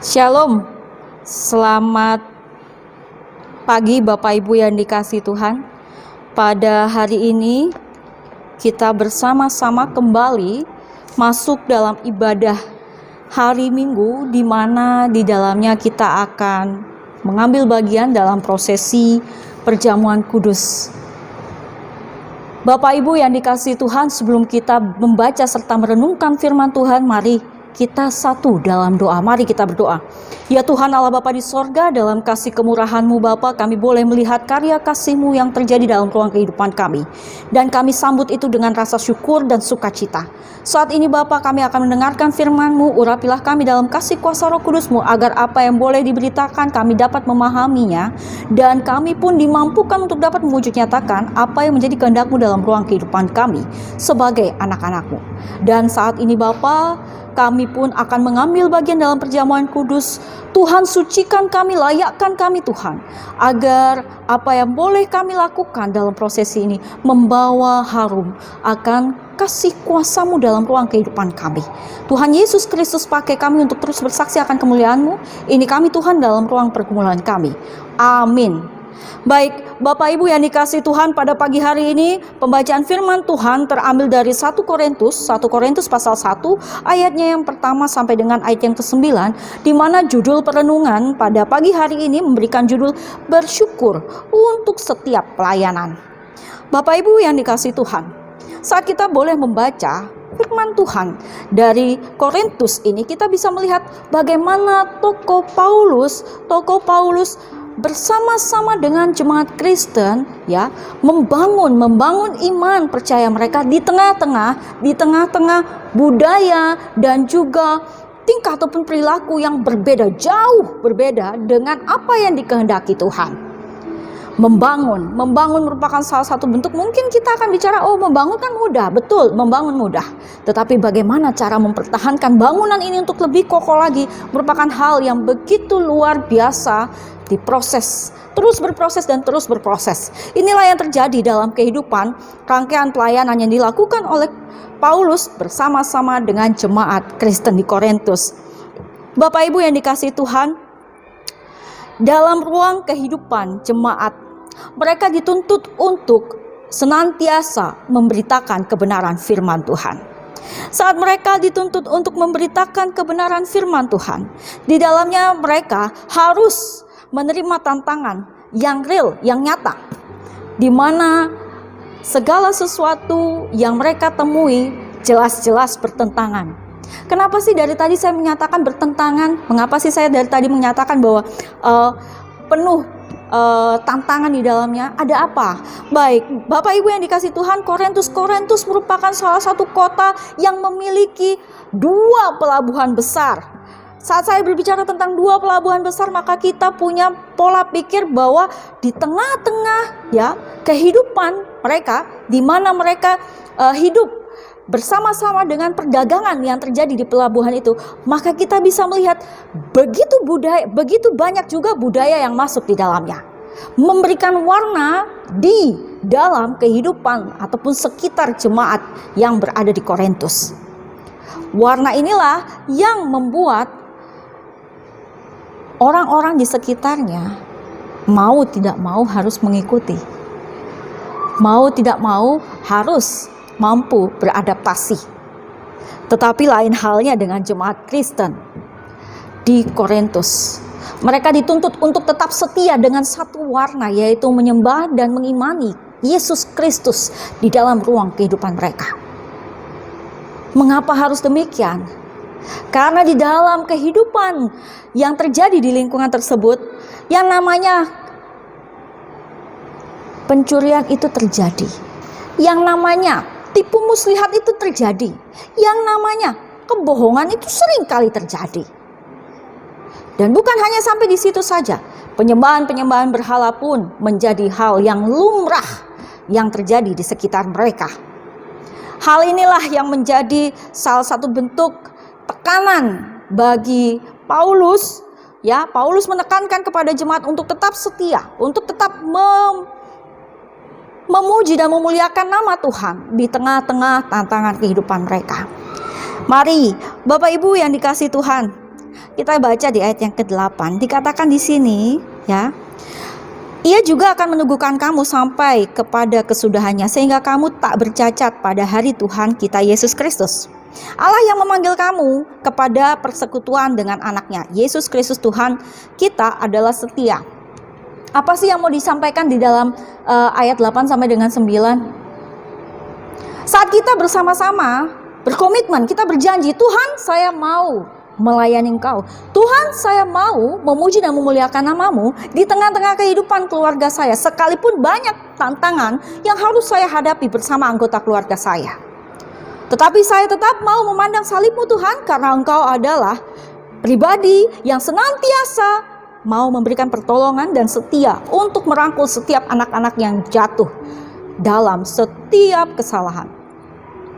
Shalom, selamat pagi Bapak Ibu yang dikasihi Tuhan. Pada hari ini kita bersama-sama kembali masuk dalam ibadah hari Minggu, di mana di dalamnya kita akan mengambil bagian dalam prosesi perjamuan kudus. Bapak Ibu yang dikasihi Tuhan, sebelum kita membaca serta merenungkan firman Tuhan, mari kita satu dalam doa. Mari kita berdoa. Ya Tuhan Allah Bapa di sorga, dalam kasih kemurahan-Mu Bapa, kami boleh melihat karya kasih-Mu yang terjadi dalam ruang kehidupan kami. Dan kami sambut itu dengan rasa syukur dan sukacita. Saat ini Bapa, kami akan mendengarkan firman-Mu. Urapilah kami dalam kasih kuasa Roh Kudus-Mu, agar apa yang boleh diberitakan kami dapat memahaminya, dan kami pun dimampukan untuk dapat mewujud nyatakan apa yang menjadi kehendak-Mu dalam ruang kehidupan kami sebagai anak-anak-Mu. Dan saat ini Bapa, kami pun akan mengambil bagian dalam perjamuan kudus. Tuhan, sucikan kami, layakkan kami Tuhan, agar apa yang boleh kami lakukan dalam prosesi ini membawa harum akan kasih kuasa-Mu dalam ruang kehidupan kami. Tuhan Yesus Kristus, pakai kami untuk terus bersaksi akan kemuliaan-Mu. Ini kami Tuhan dalam ruang pergumulan kami. Amin. Baik, Bapak Ibu yang dikasihi Tuhan, pada pagi hari ini pembacaan firman Tuhan terambil dari 1 Korintus pasal 1 ayatnya yang pertama sampai dengan ayat yang ke-9, di mana judul perenungan pada pagi hari ini memberikan judul bersyukur untuk setiap pelayanan. Bapak Ibu yang dikasihi Tuhan, saat kita boleh membaca firman Tuhan dari Korintus ini, kita bisa melihat bagaimana tokoh Paulus bersama-sama dengan jemaat Kristen membangun iman percaya mereka di tengah-tengah budaya dan juga tingkah ataupun perilaku yang jauh berbeda dengan apa yang dikehendaki Tuhan. Membangun merupakan salah satu bentuk. Mungkin kita akan bicara, membangun kan mudah. Betul, membangun mudah. Tetapi bagaimana cara mempertahankan bangunan ini untuk lebih kokoh lagi merupakan hal yang begitu luar biasa, diproses, terus berproses. Inilah yang terjadi dalam kehidupan rangkaian pelayanan yang dilakukan oleh Paulus bersama-sama dengan jemaat Kristen di Korintus. Bapak Ibu yang dikasihi Tuhan, dalam ruang kehidupan jemaat, mereka dituntut untuk senantiasa memberitakan kebenaran firman Tuhan. Saat mereka dituntut untuk memberitakan kebenaran firman Tuhan, di dalamnya mereka harus menerima tantangan yang real, yang nyata, di mana segala sesuatu yang mereka temui jelas-jelas bertentangan. Kenapa sih dari tadi saya menyatakan bertentangan? Mengapa sih saya dari tadi menyatakan bahwa penuh tantangan di dalamnya? Ada apa? Baik, Bapak Ibu yang dikasihi Tuhan, Korintus merupakan salah satu kota yang memiliki 2 pelabuhan besar. Saat saya berbicara tentang 2 pelabuhan besar, maka kita punya pola pikir bahwa di tengah-tengah kehidupan mereka, di mana mereka hidup bersama-sama dengan perdagangan yang terjadi di pelabuhan itu, maka kita bisa melihat begitu banyak juga budaya yang masuk di dalamnya, memberikan warna di dalam kehidupan ataupun sekitar jemaat yang berada di Korintus. Warna inilah yang membuat orang-orang di sekitarnya mau tidak mau harus mengikuti, mau tidak mau harus mampu beradaptasi. Tetapi lain halnya dengan jemaat Kristen di Korintus. Mereka dituntut untuk tetap setia dengan satu warna, yaitu menyembah dan mengimani Yesus Kristus di dalam ruang kehidupan mereka. Mengapa harus demikian? Karena di dalam kehidupan yang terjadi di lingkungan tersebut, yang namanya pencurian itu terjadi, yang namanya tipu muslihat itu terjadi, yang namanya kebohongan itu sering kali terjadi. Dan bukan hanya sampai di situ saja, penyembahan berhala pun menjadi hal yang lumrah yang terjadi di sekitar mereka. Hal inilah yang menjadi salah satu bentuk tekanan bagi Paulus. Paulus menekankan kepada jemaat untuk tetap setia, untuk tetap memuji dan memuliakan nama Tuhan di tengah-tengah tantangan kehidupan mereka. Mari Bapak Ibu yang dikasihi Tuhan, kita baca di ayat yang ke-8, dikatakan di sini ya, Ia juga akan meneguhkan kamu sampai kepada kesudahannya, sehingga kamu tak bercacat pada hari Tuhan kita Yesus Kristus. Allah yang memanggil kamu kepada persekutuan dengan anaknya, Yesus Kristus Tuhan kita adalah setia. Apa sih yang mau disampaikan di dalam ayat 8 sampai dengan 9? Saat kita bersama-sama berkomitmen, kita berjanji, Tuhan saya mau melayani Engkau. Tuhan saya mau memuji dan memuliakan namamu di tengah-tengah kehidupan keluarga saya. Sekalipun banyak tantangan yang harus saya hadapi bersama anggota keluarga saya. Tetapi saya tetap mau memandang salib-Mu Tuhan, karena Engkau adalah pribadi yang senantiasa mau memberikan pertolongan dan setia untuk merangkul setiap anak-anak yang jatuh dalam setiap kesalahan.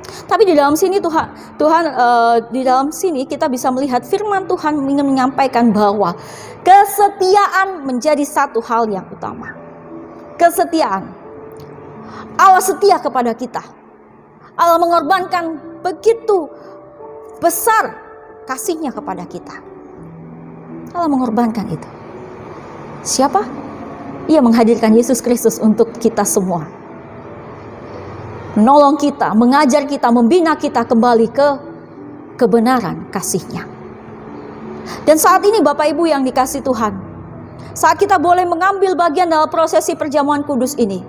Tapi di dalam sini di dalam sini kita bisa melihat firman Tuhan ingin menyampaikan bahwa kesetiaan menjadi satu hal yang utama. Kesetiaan. Allah setia kepada kita. Allah mengorbankan begitu besar kasih-Nya kepada kita. Allah mengorbankan itu. Siapa? Ia menghadirkan Yesus Kristus untuk kita semua. Menolong kita, mengajar kita, membina kita kembali ke kebenaran kasih-Nya. Dan saat ini Bapak Ibu yang dikasihi Tuhan, saat kita boleh mengambil bagian dalam prosesi perjamuan kudus ini,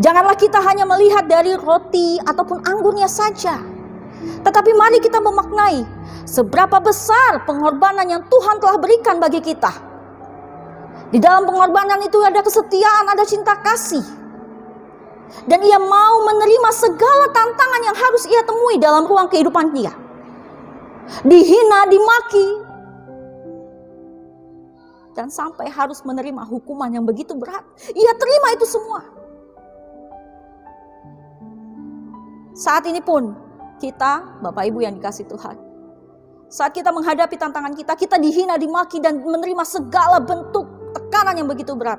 janganlah kita hanya melihat dari roti ataupun anggurnya saja, tetapi mari kita memaknai seberapa besar pengorbanan yang Tuhan telah berikan bagi kita. Di dalam pengorbanan itu ada kesetiaan, ada cinta kasih. Dan Ia mau menerima segala tantangan yang harus Ia temui dalam ruang kehidupan Dia. Dihina, dimaki, dan sampai harus menerima hukuman yang begitu berat. Ia terima itu semua. Saat ini pun kita, Bapak Ibu yang dikasihi Tuhan, saat kita menghadapi tantangan kita, kita dihina, dimaki, dan menerima segala bentuk tekanan yang begitu berat.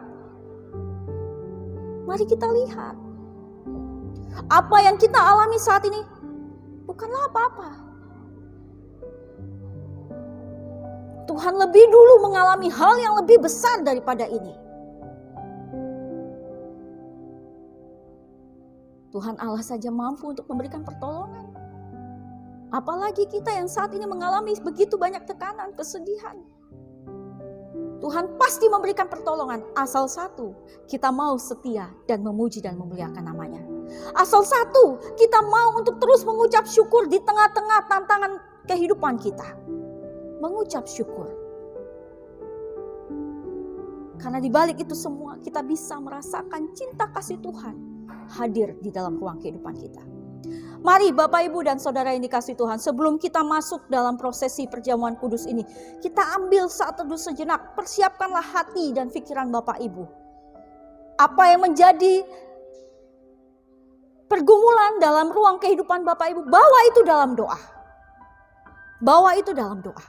Mari kita lihat, apa yang kita alami saat ini bukanlah apa-apa. Tuhan lebih dulu mengalami hal yang lebih besar daripada ini. Tuhan Allah saja mampu untuk memberikan pertolongan. Apalagi kita yang saat ini mengalami begitu banyak tekanan, kesedihan. Tuhan pasti memberikan pertolongan, asal satu, kita mau setia dan memuji dan memuliakan namanya. Asal satu, kita mau untuk terus mengucap syukur di tengah-tengah tantangan kehidupan kita. Mengucap syukur. Karena di balik itu semua, kita bisa merasakan cinta kasih Tuhan hadir di dalam ruang kehidupan kita. Mari Bapak Ibu dan Saudara yang dikasihi Tuhan, sebelum kita masuk dalam prosesi perjamuan kudus ini, kita ambil saat teduh sejenak, persiapkanlah hati dan pikiran Bapak Ibu. Apa yang menjadi pergumulan dalam ruang kehidupan Bapak Ibu, bawa itu dalam doa. Bawa itu dalam doa.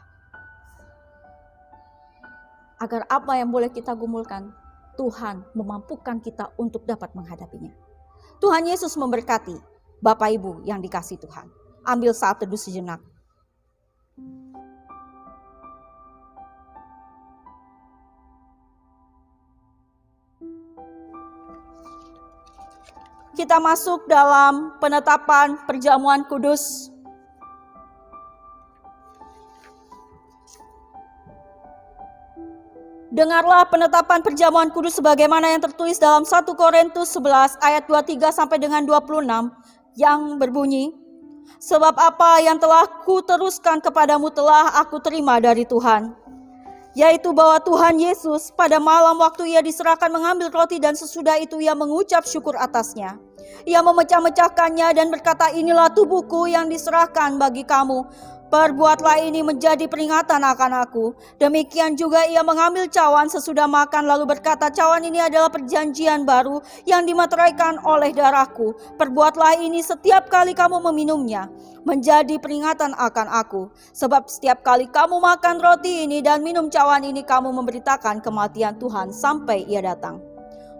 Agar apa yang boleh kita gumulkan, Tuhan memampukan kita untuk dapat menghadapinya. Tuhan Yesus memberkati Bapak Ibu yang dikasihi Tuhan. Ambil saat teduh sejenak. Kita masuk dalam penetapan perjamuan kudus. Dengarlah penetapan perjamuan kudus sebagaimana yang tertulis dalam 1 Korintus 11 ayat 23 sampai dengan 26 yang berbunyi, sebab apa yang telah kuteruskan kepadamu telah aku terima dari Tuhan, yaitu bahwa Tuhan Yesus pada malam waktu Ia diserahkan mengambil roti dan sesudah itu Ia mengucap syukur atasnya. Ia memecah-mecahkannya dan berkata, inilah tubuhku yang diserahkan bagi kamu. Perbuatlah ini menjadi peringatan akan aku. Demikian juga Ia mengambil cawan sesudah makan lalu berkata, cawan ini adalah perjanjian baru yang dimeteraikan oleh darahku. Perbuatlah ini setiap kali kamu meminumnya, menjadi peringatan akan aku. Sebab setiap kali kamu makan roti ini dan minum cawan ini, kamu memberitakan kematian Tuhan sampai Ia datang.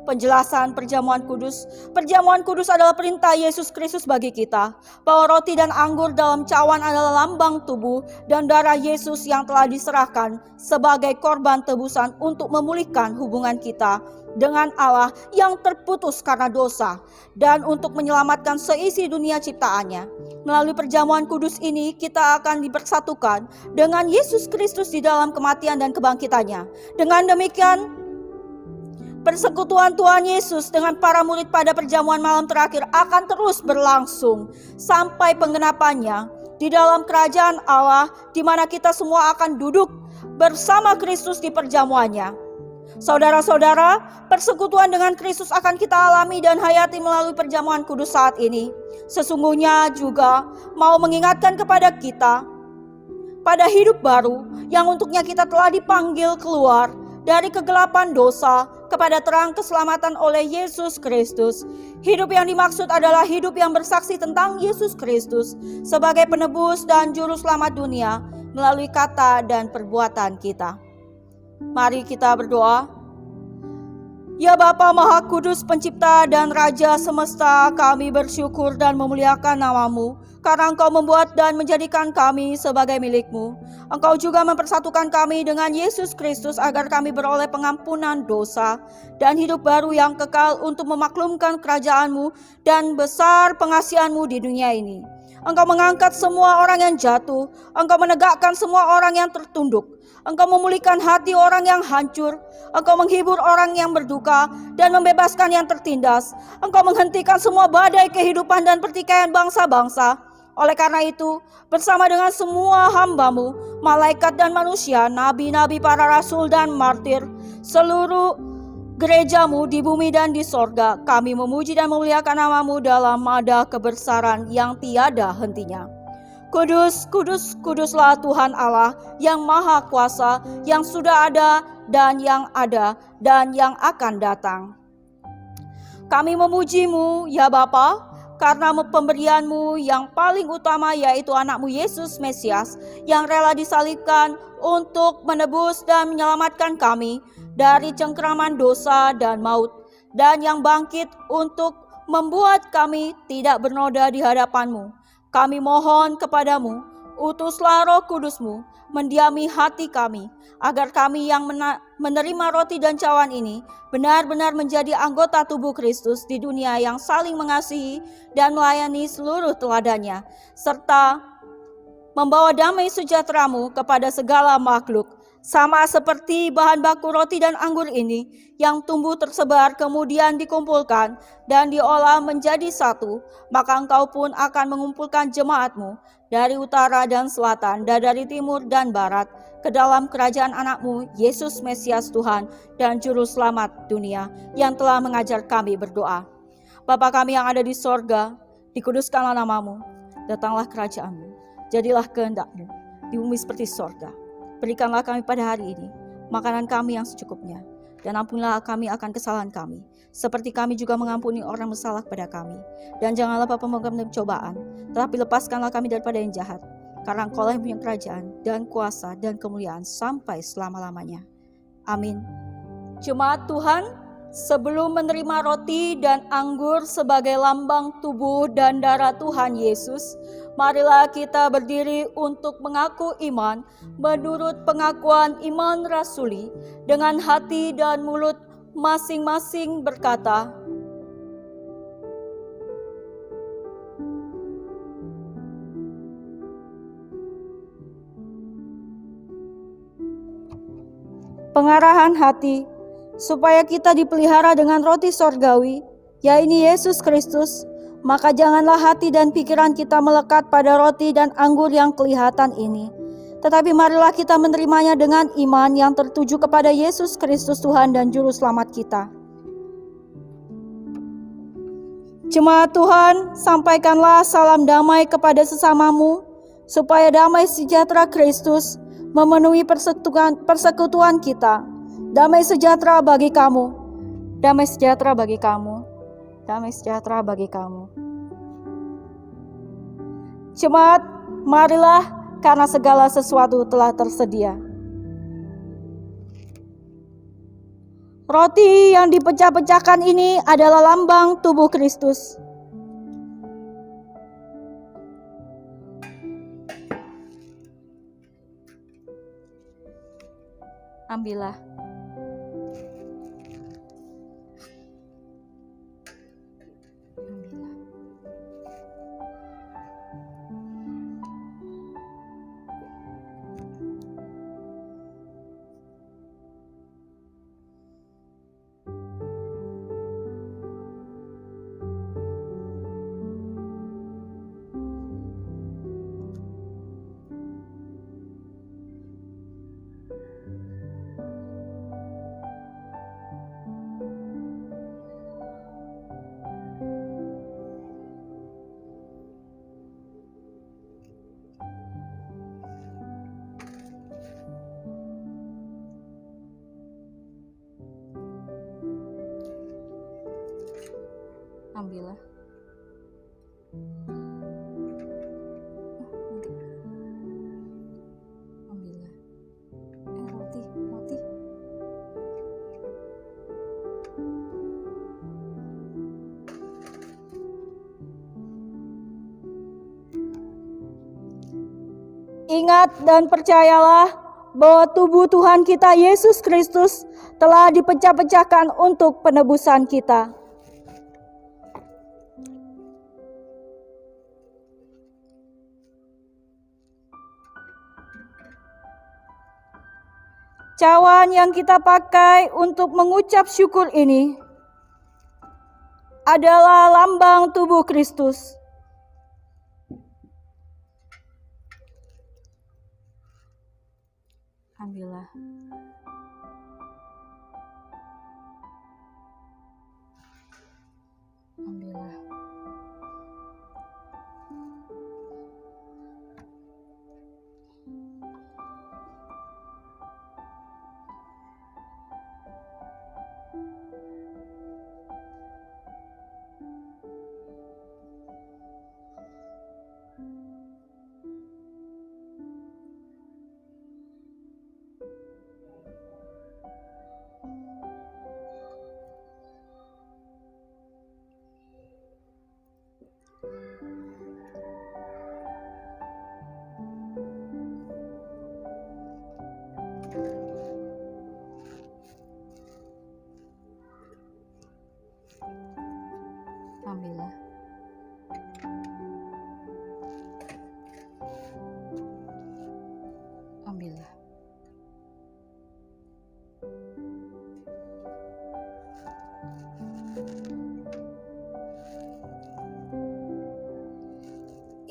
Penjelasan perjamuan kudus. Perjamuan kudus adalah perintah Yesus Kristus bagi kita, bahwa roti dan anggur dalam cawan adalah lambang tubuh dan darah Yesus yang telah diserahkan sebagai korban tebusan untuk memulihkan hubungan kita dengan Allah yang terputus karena dosa, dan untuk menyelamatkan seisi dunia ciptaannya. Melalui perjamuan kudus ini, kita akan dipersatukan dengan Yesus Kristus di dalam kematian dan kebangkitannya. Dengan demikian, persekutuan Tuhan Yesus dengan para murid pada perjamuan malam terakhir akan terus berlangsung sampai penggenapannya di dalam kerajaan Allah, di mana kita semua akan duduk bersama Kristus di perjamuannya. Saudara-saudara, persekutuan dengan Kristus akan kita alami dan hayati melalui perjamuan kudus saat ini. Sesungguhnya juga mau mengingatkan kepada kita pada hidup baru yang untuknya kita telah dipanggil keluar dari kegelapan dosa kepada terang keselamatan oleh Yesus Kristus. Hidup yang dimaksud adalah hidup yang bersaksi tentang Yesus Kristus sebagai penebus dan juru selamat dunia melalui kata dan perbuatan kita. Mari kita berdoa. Ya Bapa Maha Kudus, Pencipta dan Raja semesta, kami bersyukur dan memuliakan nama-Mu, karena Engkau membuat dan menjadikan kami sebagai milik-Mu. Engkau juga mempersatukan kami dengan Yesus Kristus agar kami beroleh pengampunan dosa dan hidup baru yang kekal untuk memaklumkan kerajaan-Mu dan besar pengasihan-Mu di dunia ini. Engkau mengangkat semua orang yang jatuh, Engkau menegakkan semua orang yang tertunduk, Engkau memulihkan hati orang yang hancur, Engkau menghibur orang yang berduka dan membebaskan yang tertindas. Engkau menghentikan semua badai kehidupan dan pertikaian bangsa-bangsa. Oleh karena itu, bersama dengan semua hamba-Mu, malaikat dan manusia, nabi-nabi, para rasul dan martir, seluruh gereja-Mu di bumi dan di sorga, kami memuji dan memuliakan nama-Mu dalam nada kebesaran yang tiada hentinya. Kudus, kudus, kuduslah Tuhan Allah yang maha kuasa, yang sudah ada dan yang akan datang. Kami memuji-Mu ya Bapa, karena pemberian-Mu yang paling utama, yaitu anak-Mu Yesus Mesias, yang rela disalibkan untuk menebus dan menyelamatkan kami dari cengkeraman dosa dan maut, dan yang bangkit untuk membuat kami tidak bernoda di hadapan-Mu. Kami mohon kepadamu, utuslah Roh Kudus-Mu mendiami hati kami, agar kami yang menerima roti dan cawan ini benar-benar menjadi anggota tubuh Kristus di dunia yang saling mengasihi dan melayani seluruh teladannya, serta membawa damai sejahtera-Mu kepada segala makhluk. Sama seperti bahan baku roti dan anggur ini yang tumbuh tersebar kemudian dikumpulkan dan diolah menjadi satu, maka Engkau pun akan mengumpulkan jemaat-Mu dari utara dan selatan dan dari timur dan barat ke dalam kerajaan anak-Mu Yesus Mesias Tuhan dan Juru Selamat dunia, yang telah mengajar kami berdoa. Bapa kami yang ada di sorga, dikuduskanlah nama-Mu, datanglah kerajaan-Mu, jadilah kehendak-Mu di bumi seperti sorga. Berikanlah kami pada hari ini makanan kami yang secukupnya, dan ampunilah kami akan kesalahan kami, seperti kami juga mengampuni orang bersalah kepada kami. Dan janganlah Bapa membawa kami dalam cobaan, tetapi lepaskanlah kami daripada yang jahat, karena Engkau lah yang punya kerajaan dan kuasa dan kemuliaan sampai selama-lamanya. Amin. Jemaat Tuhan, sebelum menerima roti dan anggur sebagai lambang tubuh dan darah Tuhan Yesus, marilah kita berdiri untuk mengaku iman menurut pengakuan iman rasuli dengan hati dan mulut masing-masing berkata, pengarahan hati, supaya kita dipelihara dengan roti sorgawi, yaitu Yesus Kristus. Maka janganlah hati dan pikiran kita melekat pada roti dan anggur yang kelihatan ini, tetapi marilah kita menerimanya dengan iman yang tertuju kepada Yesus Kristus Tuhan dan Juru Selamat kita. Jemaat Tuhan, sampaikanlah salam damai kepada sesamamu, supaya damai sejahtera Kristus memenuhi persekutuan kita. Damai sejahtera bagi kamu, damai sejahtera bagi kamu. Damai sejahtera bagi kamu. Jemaat, marilah, karena segala sesuatu telah tersedia. Roti yang dipecah-pecahkan ini adalah lambang tubuh Kristus. Ambillah. Ambillah. Ambillah. Roti. Ingat dan percayalah bahwa tubuh Tuhan kita Yesus Kristus telah dipecah-pecahkan untuk penebusan kita. Cawan yang kita pakai untuk mengucap syukur ini adalah lambang tubuh Kristus. Ambillah. Ambillah. Ambillah. Ambillah.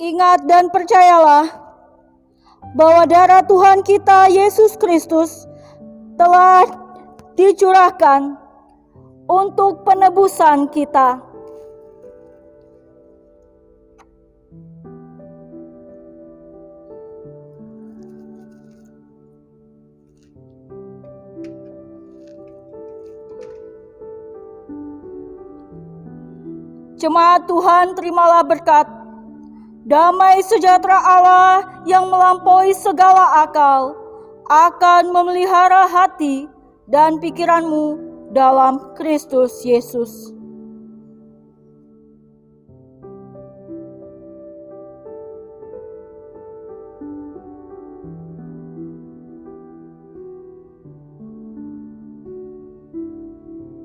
Ingat dan percayalah bahwa darah Tuhan kita Yesus Kristus telah dicurahkan untuk penebusan kita. Jemaat Tuhan, terimalah berkat. Damai sejahtera Allah yang melampaui segala akal akan memelihara hati dan pikiranmu dalam Kristus Yesus.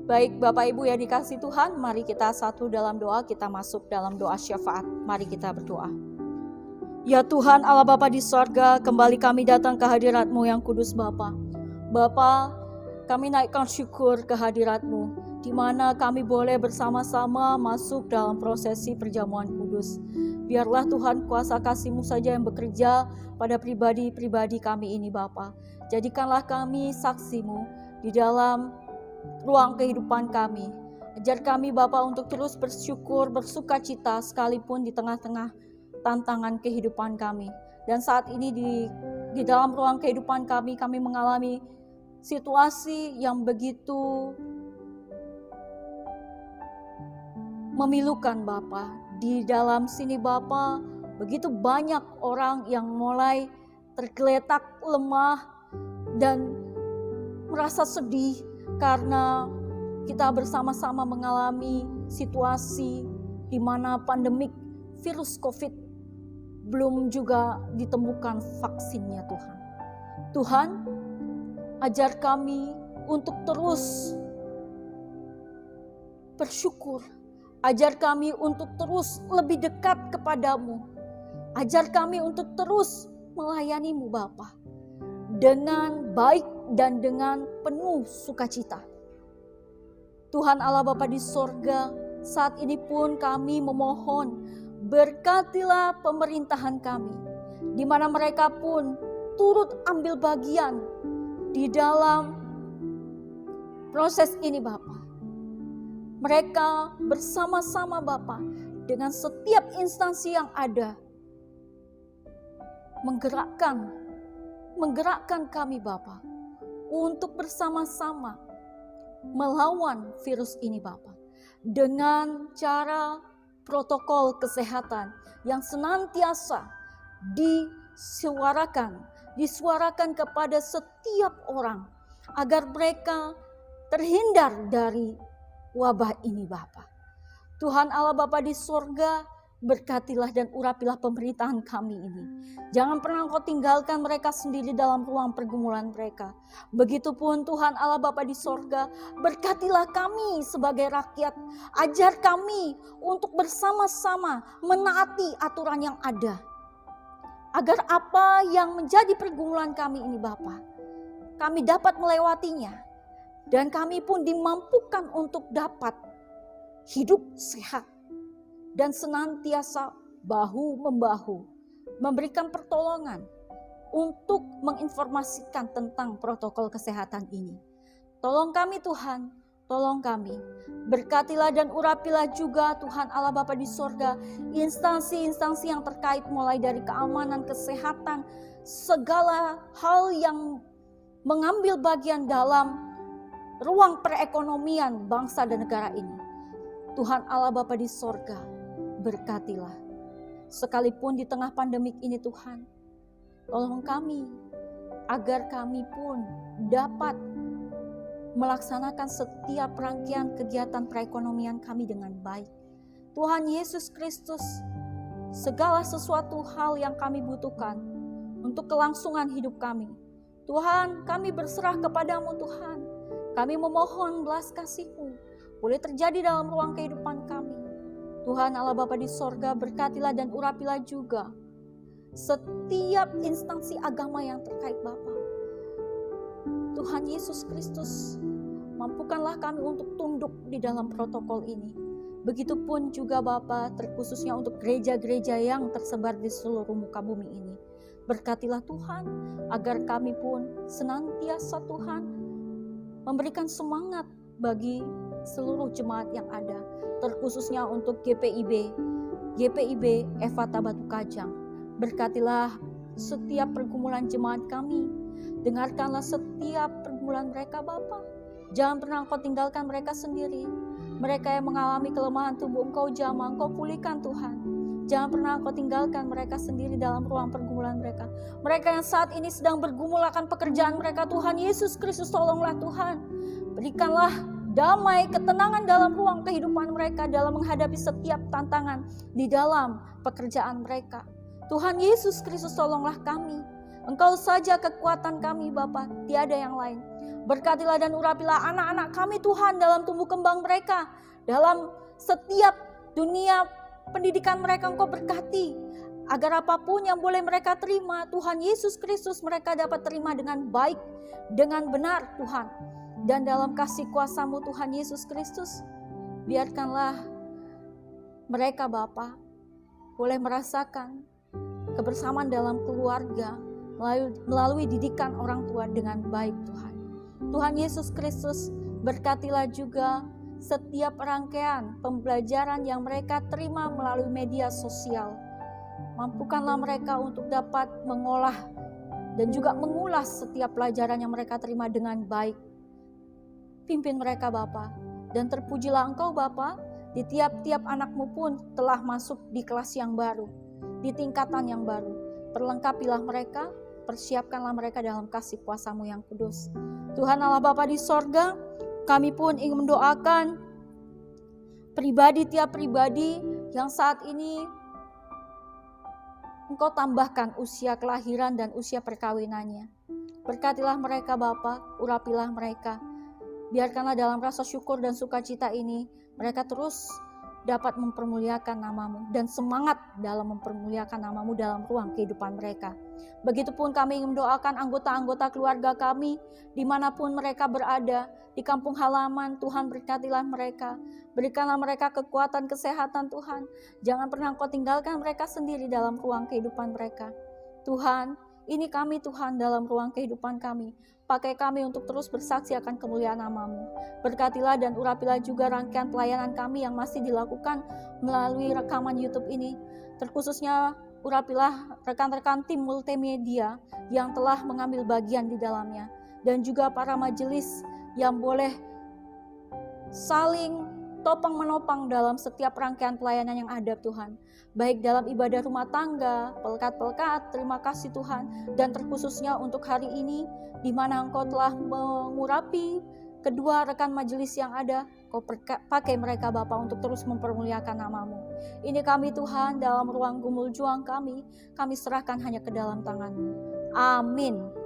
Baik Bapak Ibu yang dikasihi Tuhan, mari kita satu dalam doa, kita masuk dalam doa syafaat. Mari kita berdoa. Ya Tuhan Allah Bapa di sorga, kembali kami datang ke hadirat-Mu yang kudus Bapa. Bapa, kami naikkan syukur ke hadirat-Mu, di mana kami boleh bersama-sama masuk dalam prosesi perjamuan kudus. Biarlah Tuhan kuasa kasih-Mu saja yang bekerja pada pribadi-pribadi kami ini Bapa. Jadikanlah kami saksi-Mu di dalam ruang kehidupan kami. Ajar kami Bapa untuk terus bersyukur, bersuka cita sekalipun di tengah-tengah tantangan kehidupan kami. Dan saat ini di dalam ruang kehidupan kami mengalami situasi yang begitu memilukan Bapa. Di dalam sini Bapa, begitu banyak orang yang mulai tergeletak lemah dan merasa sedih, karena kita bersama-sama mengalami situasi di mana pandemik virus COVID belum juga ditemukan vaksinnya Tuhan. Tuhan, ajar kami untuk terus bersyukur. Ajar kami untuk terus lebih dekat kepadamu. Ajar kami untuk terus melayanimu Bapa, dengan baik dan dengan penuh sukacita. Tuhan Allah Bapa di sorga, saat ini pun kami memohon, berkatilah pemerintahan kami, di mana mereka pun turut ambil bagian di dalam proses ini Bapa. Mereka bersama-sama Bapa dengan setiap instansi yang ada menggerakkan kami Bapa untuk bersama-sama melawan virus ini Bapa, dengan cara protokol kesehatan yang senantiasa disuarakan kepada setiap orang agar mereka terhindar dari wabah ini Bapa. Tuhan Allah Bapa di sorga, berkatilah dan urapilah pemerintahan kami ini. Jangan pernah Engkau tinggalkan mereka sendiri dalam ruang pergumulan mereka. Begitupun Tuhan Allah Bapa di sorga, berkatilah kami sebagai rakyat. Ajar kami untuk bersama-sama menaati aturan yang ada, agar apa yang menjadi pergumulan kami ini Bapa, kami dapat melewatinya. Dan kami pun dimampukan untuk dapat hidup sehat dan senantiasa bahu-membahu memberikan pertolongan untuk menginformasikan tentang protokol kesehatan ini. Tolong kami Tuhan, tolong kami. Berkatilah dan urapilah juga Tuhan Allah Bapa di sorga, instansi-instansi yang terkait mulai dari keamanan, kesehatan, segala hal yang mengambil bagian dalam ruang perekonomian bangsa dan negara ini. Tuhan Allah Bapa di sorga, berkatilah. Sekalipun di tengah pandemik ini Tuhan, tolong kami agar kami pun dapat melaksanakan setiap rangkaian kegiatan perekonomian kami dengan baik. Tuhan Yesus Kristus, segala sesuatu hal yang kami butuhkan untuk kelangsungan hidup kami, Tuhan, kami berserah kepadamu Tuhan. Kami memohon belas kasih-Mu boleh terjadi dalam ruang kehidupan kami. Tuhan Allah Bapa di sorga, berkatilah dan urapilah juga setiap instansi agama yang terkait Bapa. Tuhan Yesus Kristus, mampukanlah kami untuk tunduk di dalam protokol ini. Begitupun juga Bapa, terkhususnya untuk gereja-gereja yang tersebar di seluruh muka bumi ini. Berkatilah Tuhan, agar kami pun senantiasa Tuhan memberikan semangat bagi seluruh jemaat yang ada, terkhususnya untuk GPIB Efata Batu Kajang. Berkatilah setiap pergumulan jemaat kami, dengarkanlah setiap pergumulan mereka Bapa. Jangan pernah Engkau tinggalkan mereka sendiri. Mereka yang mengalami kelemahan tubuh, Engkau jamah, Engkau pulihkan Tuhan. Jangan pernah Engkau tinggalkan mereka sendiri dalam ruang pergumulan mereka. Mereka yang saat ini sedang bergumul akan pekerjaan mereka, Tuhan Yesus Kristus, tolonglah Tuhan. Berikanlah damai, ketenangan dalam ruang kehidupan mereka dalam menghadapi setiap tantangan di dalam pekerjaan mereka. Tuhan Yesus Kristus, tolonglah kami. Engkau saja kekuatan kami Bapa, tiada yang lain. Berkatilah dan urapilah anak-anak kami Tuhan dalam tumbuh kembang mereka. Dalam setiap dunia pendidikan mereka Engkau berkati, agar apapun yang boleh mereka terima, Tuhan Yesus Kristus, mereka dapat terima dengan baik, dengan benar Tuhan. Dan dalam kasih kuasa-Mu Tuhan Yesus Kristus, biarkanlah mereka Bapa boleh merasakan kebersamaan dalam keluarga melalui didikan orang tua dengan baik Tuhan. Tuhan Yesus Kristus, berkatilah juga setiap rangkaian pembelajaran yang mereka terima melalui media sosial. Mampukanlah mereka untuk dapat mengolah dan juga mengulas setiap pelajaran yang mereka terima dengan baik. Pimpin mereka Bapa, dan terpujilah Engkau Bapa, di tiap-tiap anak-Mu pun telah masuk di kelas yang baru, di tingkatan yang baru. Perlengkapilah mereka, persiapkanlah mereka dalam kasih kuasa-Mu yang kudus. Tuhan Allah Bapa di sorga, Kami pun ingin mendoakan tiap pribadi yang saat ini Engkau tambahkan usia kelahiran dan usia perkawinannya. Berkatilah mereka Bapa, urapilah mereka. Biarkanlah dalam rasa syukur dan sukacita ini mereka terus dapat mempermuliakan nama-Mu dan semangat dalam mempermuliakan nama-Mu dalam ruang kehidupan mereka. Begitupun kami ingin mendoakan anggota-anggota keluarga kami dimanapun mereka berada, di kampung halaman. Tuhan berkatilah mereka, berikanlah mereka kekuatan, kesehatan Tuhan. Jangan pernah Engkau tinggalkan mereka sendiri dalam ruang kehidupan mereka. Tuhan, ini kami Tuhan dalam ruang kehidupan kami. Pakai kami untuk terus bersaksi akan kemuliaan nama-Mu. Berkatilah dan urapilah juga rangkaian pelayanan kami yang masih dilakukan melalui rekaman YouTube ini. Terkhususnya urapilah rekan-rekan tim multimedia yang telah mengambil bagian di dalamnya. Dan juga para majelis yang boleh saling topang-menopang dalam setiap rangkaian pelayanan yang ada Tuhan. Baik dalam ibadah rumah tangga, pelkat-pelkat, terima kasih Tuhan. Dan terkhususnya untuk hari ini, di mana Engkau telah mengurapi kedua rekan majelis yang ada, Kau pakai mereka Bapa untuk terus mempermuliakan nama-Mu. Ini kami Tuhan dalam ruang gumul juang kami serahkan hanya ke dalam tangan-Mu. Amin.